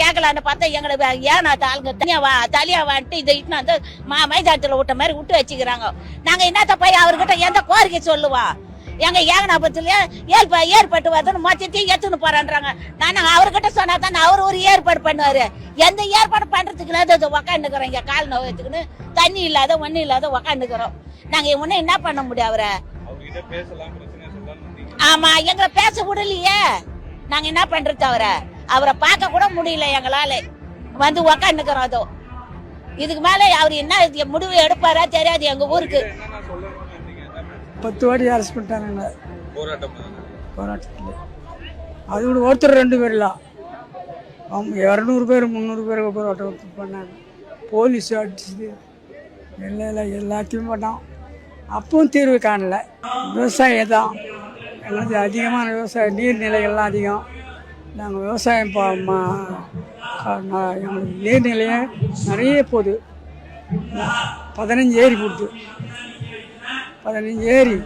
கேட்கலான்னு பார்த்தா எங்களை ஏன் ஆளுங்க தனியா வந்துட்டு இதை இட்டு வந்து மைதானத்துல விட்ட மாதிரி விட்டு வச்சுக்கிறாங்க. நாங்க என்னத்த போய் அவர்கிட்ட எந்த கோரிக்கை சொல்லுவோம்? எங்க ஏகனாபுரத்துல ஏற்பாட்டு வருதுன்னு மொத்தத்தையும் எடுத்துன்னு போறான்றாங்க. நான் அவர்கிட்ட சொன்னா தானே அவர் ஒரு ஏற்பாடு பண்ணுவாரு. எந்த ஏற்பாடு பண்றதுக்கு உக்காந்துக்கிறோம். இங்க கால் நோயத்துக்குன்னு தண்ணி இல்லாத ஒண்ணு இல்லாத உக்காந்துக்கிறோம். நாங்க முன்ன என்ன பண்ண முடியும்? அவரை ஆமா எங்களை பேச விடலையே. நாங்க என்ன பண்றது? அவரை பார்க்க கூட முடியல எங்களால. வந்து உக்காந்துக்கிறோம். அதோ இதுக்கு மேல அவர் என்ன முடிவு எடுப்பாரா தெரியாது. எங்க ஊருக்கு 10 வாட்டி அரெஸ்ட் பண்ணிட்டாங்க போராட்டத்தில். அது கூட ஒருத்தர் 2 பேர் இல்லை, 200 பேர் 300 பேர் போராட்டம் பண்ணாங்க. போலீஸ் அடிச்சுது எல்லாத்தையும் பண்ணோம். அப்பவும் தீர்வு காணலை. விவசாயம் தான் எங்களுக்கு அதிகமான விவசாயம், நீர்நிலைகள்லாம் அதிகம். நாங்கள் விவசாயம் எங்களுக்கு நீர்நிலையை நிறைய போகுது. 15 ஏரி கொடுத்து 15 ஏரி.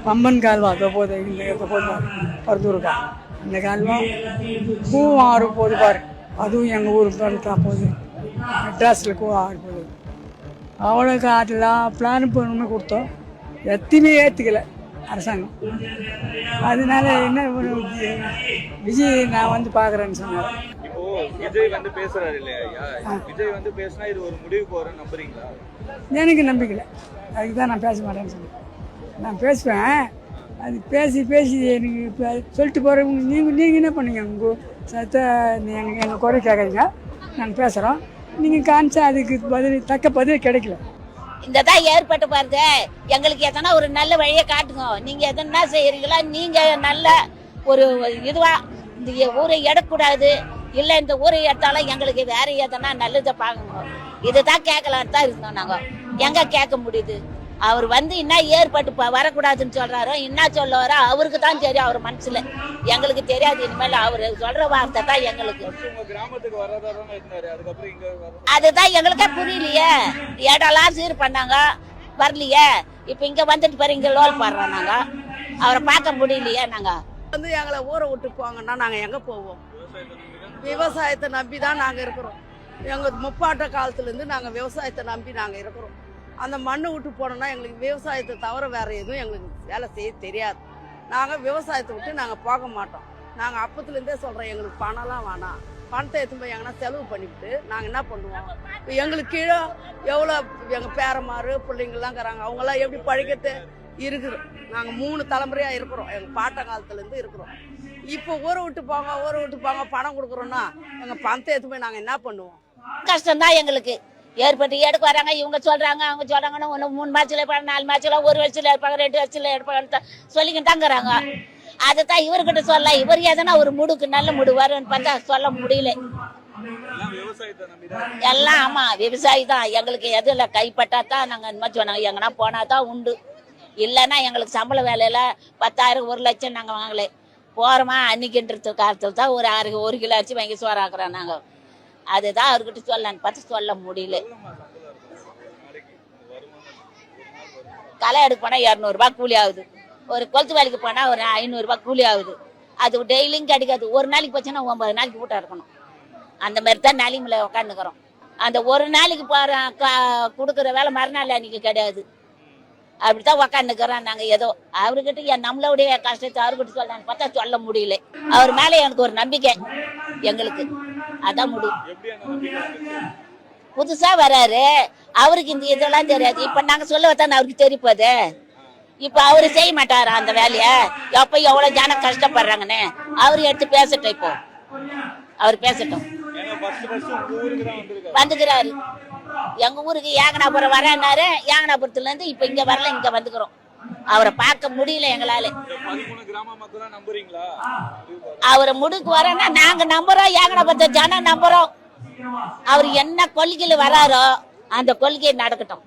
பம்பன் கால்வா அதை போகுது. இந்த போது பருத்தூருக்கா அந்த கால்வா பூவும் ஆறு போகுது பாரு. அதுவும் எங்கள் ஊருக்கு தான் போகுது. மெட்ராஸில் ஆறு போகுது. அவ்வளோக்கு அதெல்லாம் பிளான் பண்ணுமே கொடுத்தோம். எத்தையுமே ஏற்றுக்கலை அரசாங்கம். அதனால என்ன விஜய் நான் வந்து பார்க்குறேன்னு சொன்னார். இப்போ விஜய் வந்து பேசுறாரு இல்லையா? விஜய் வந்து பேசினா இது ஒரு முடிவுக்கு வரும் நம்புறீங்களா? எனக்கு நம்பிக்கலை. அதுக்கு தான் நான் பேச மாட்டேன்னு சொன்னேன். நான் பேசுவேன். அது பேசி எனக்கு சொல்லிட்டு போகிறவங்க நீங்கள் என்ன பண்ணுங்க? உங்கள் சத்த எங்கள் குறை கேட்குறீங்க, நாங்கள் பேசுகிறோம். நீங்கள் காமிச்சா அதுக்கு தக்க பதில் கிடைக்கல. இந்த தான் ஏற்பட்டு பாருங்க. எங்களுக்கு எதனா ஒரு நல்ல வழியை காட்டுங்க. நீங்க எதனா செய்யறீங்களா? நீங்க நல்ல ஒரு இதுவா இந்த ஊரை எடுக்கக்கூடாது. இல்லை இந்த ஊரை எடுத்தாலும் எங்களுக்கு வேற எதனா நல்லதை பார்க்கணும். இதுதான் கேட்கலான்னு தான் இருந்தோம். நாங்க எங்க கேட்க முடியுது? அவர் வந்து என்ன ஏற்பட்டு வரக்கூடாதுன்னு சொல்றாரோ, என்ன சொல்லுவாரோ அவருக்கு தான் தெரியும். அவர் மனசுல எங்களுக்கு தெரியாது. இனிமேல் அவர் சொல்ற வார்த்தை தான் எங்களுக்கு. அதுதான் எங்களுக்கே புரியலையே. இடம்லாம் சீர் பண்ணாங்க, வரலையே. இப்ப இங்க வந்துட்டு பாரு, இங்க லோல் பாடுறோம். நாங்க அவரை பார்க்க முடியலையே. நாங்க வந்து எங்களை ஊரை விட்டு போங்கன்னா நாங்க எங்க போவோம்? விவசாயத்தை நம்பி தான் நாங்க இருக்கிறோம். எங்க முப்பாட்ட காலத்துல இருந்து நாங்க விவசாயத்தை நம்பி நாங்க இருக்கிறோம். அந்த மண்ணை விட்டு போனோம்னா எங்களுக்கு விவசாயத்தை தவிர வேற எதுவும் எங்களுக்கு வேலை செய்ய தெரியாது. நாங்கள் விவசாயத்தை விட்டு நாங்கள் போக மாட்டோம். நாங்கள் அப்பத்துலேருந்தே சொல்கிறோம், எங்களுக்கு பணம்லாம் வேணாம். பணத்தை எடுத்து போய் எங்கன்னா செலவு பண்ணிவிட்டு நாங்கள் என்ன பண்ணுவோம்? இப்போ எங்களுக்கு கீழே எவ்வளோ எங்கள் பேரமாரு பிள்ளைங்கள்லாம் இருக்கிறாங்க. அவங்களாம் எப்படி பழிக்கிறது இருக்குது. நாங்கள் 3 தலைமுறையாக இருக்கிறோம். எங்கள் பாட்ட காலத்துலேருந்து இருக்கிறோம். இப்போ ஊரை விட்டு போங்க பணம் கொடுக்குறோன்னா எங்கள் பணத்தை எடுத்து போய் நாங்கள் என்ன பண்ணுவோம்? கஷ்டம்தான் எங்களுக்கு. ஏற்பட்டு எடுக்க வராங்க. இவங்க சொல்றாங்க, அவங்க சொல்றாங்கன்னா 3 மாசத்துல இருப்பாங்க, 4 மாசத்துல, 1 வருஷத்துல இருப்பாங்க, 2 வருஷத்துல இருப்பாங்க சொல்லிக்கிட்டு தாங்கிறாங்க. அதைத்தான் இவர்கிட்ட சொல்ல. இவர் எதனா ஒரு முடுக்கு நல்ல முடு வரும்னு பார்த்தா சொல்ல முடியல. எல்லாம் ஆமா விவசாயி தான். எங்களுக்கு எதுல கைப்பட்டா தான் நாங்க இந்த மாதிரி சொன்னாங்க. எங்கன்னா போனா தான் உண்டு. இல்லைன்னா எங்களுக்கு சம்பள வேலையில 10,000 1 லட்சம் நாங்க வாங்கல. போறோமா அன்னைக்குன்றது காலத்துல தான் ஒரு 1 கிலோ அரிசி வாங்கி சோறாக்குறோம் நாங்க. அதுதான் அவர்கிட்ட சொல்லலான்னு பார்த்து சொல்ல முடியல. களை எடுக்க போனா 200 ரூபாய் கூலி ஆகுது. ஒரு கொளுத்து வேலைக்கு போனா ஒரு 500 ரூபாய் கூலி ஆகுது. அது டெய்லியும் கிடைக்காது. ஒரு நாளைக்கு போச்சுன்னா 9 நாளைக்கு வீட்டா இருக்கணும். அந்த மாதிரி தான் நிலைமையில உட்காந்துக்கிறோம். அந்த ஒரு நாளைக்கு போற கொடுக்குற வேலை மறுநாள் அன்னைக்கு கிடையாது. அப்படித்தான் உக்காந்துக்கிறோம் நாங்க. ஏதோ அவர்கிட்ட நம்மளுடைய கஷ்டத்தை அவர்கிட்ட சொல்லலான்னு பார்த்தா சொல்ல முடியல. அவர் மேல எனக்கு ஒரு நம்பிக்கை எங்களுக்கு. அதான் முடியும். புதுசா வராரு, அவருக்கு இந்த இதெல்லாம் தெரியாது. இப்ப நாங்க சொல்ல வந்தா அவருக்கு தெரிப்பது. இப்ப அவரு செய்ய மாட்டாரா அந்த வேலைய? எப்ப எவ்வளவு ஜனம் கஷ்டப்படுறாங்கன்னு அவரு எடுத்து பேசட்டும். இப்போ அவர் பேசட்டும். வந்துக்கிறாரு எங்க ஊருக்கு. ஏகனாபுரம் வரனாரு. ஏகனாபுரத்துல இருந்து இப்ப இங்க வரல, இங்க வந்துக்கிறோம். அவரை பார்க்க முடியல எங்களால. அவரை முடுக்கு வரனா நாங்க நம்புறோம். ஏகனாபுரத்தை ஜனம் நம்புறோம். அவர் என்ன கொள்கையில வராரோ அந்த கொள்கையை நடக்கட்டும்.